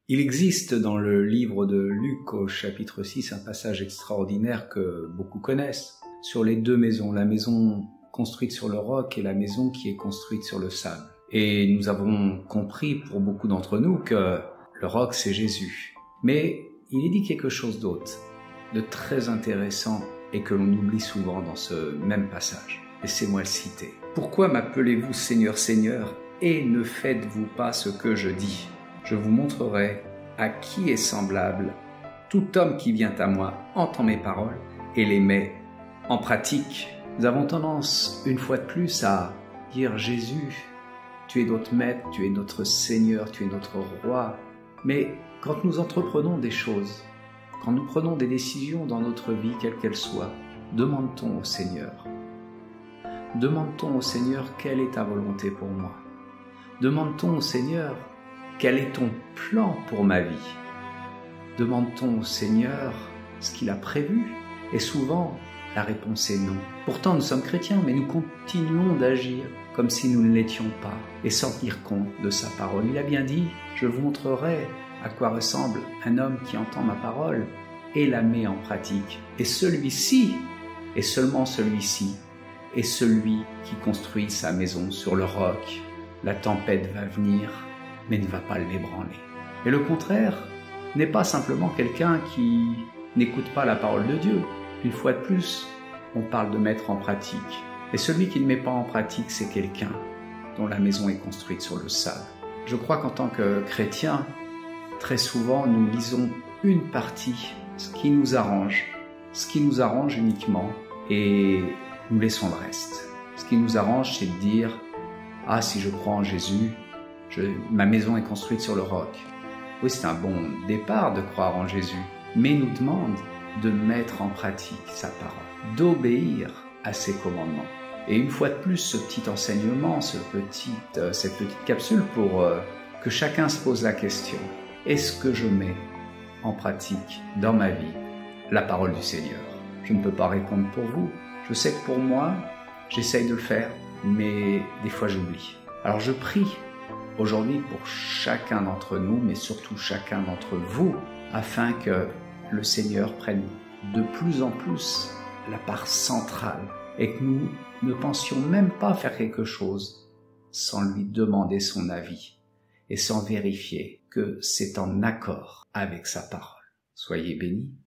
Il existe dans le livre de Luc au chapitre 6 un passage extraordinaire que beaucoup connaissent sur les deux maisons, la maison construite sur le roc et la maison qui est construite sur le sable. Et nous avons compris pour beaucoup d'entre nous que le roc c'est Jésus. Mais il est dit quelque chose d'autre, de très intéressant et que l'on oublie souvent dans ce même passage. Laissez-moi le citer. « Pourquoi m'appelez-vous Seigneur, Seigneur, et ne faites-vous pas ce que je dis ? Je vous montrerai à qui est semblable tout homme qui vient à moi, entend mes paroles et les met en pratique. » Nous avons tendance, une fois de plus, à dire « Jésus, tu es notre maître, tu es notre Seigneur, tu es notre roi. » Mais quand nous entreprenons des choses, quand nous prenons des décisions dans notre vie, quelle qu'elle soit, demande-t-on au Seigneur. Demande-t-on au Seigneur quelle est ta volonté pour moi. Demande-t-on au Seigneur quel est ton plan pour ma vie. Demande-t-on au Seigneur ce qu'il a prévu. Et souvent, la réponse est non. Pourtant, nous sommes chrétiens, mais nous continuons d'agir comme si nous ne l'étions pas et sans tenir compte de sa parole. Il a bien dit, je vous montrerai à quoi ressemble un homme qui entend ma parole et la met en pratique. Et celui-ci, et seulement celui-ci, est celui qui construit sa maison sur le roc. La tempête va venir, mais ne va pas l'ébranler. Et le contraire n'est pas simplement quelqu'un qui n'écoute pas la parole de Dieu. Une fois de plus, on parle de mettre en pratique. Et celui qui ne met pas en pratique, c'est quelqu'un dont la maison est construite sur le sable. Je crois qu'en tant que chrétiens, très souvent, nous lisons une partie, ce qui nous arrange uniquement, et nous laissons le reste. Ce qui nous arrange, c'est de dire « Ah, si je crois en Jésus, ma maison est construite sur le roc. » Oui, c'est un bon départ de croire en Jésus, mais il nous demande de mettre en pratique sa parole, d'obéir à ses commandements. Et une fois de plus, ce petit enseignement, cette petite capsule pour que chacun se pose la question, est-ce que je mets en pratique dans ma vie la parole du Seigneur? Je ne peux pas répondre pour vous. Je sais que pour moi, j'essaye de le faire, mais des fois j'oublie. Alors je prie aujourd'hui pour chacun d'entre nous, mais surtout chacun d'entre vous, afin que le Seigneur prenne de plus en plus la part centrale et que nous ne pensions même pas faire quelque chose sans lui demander son avis et sans vérifier que c'est en accord avec sa parole. Soyez bénis.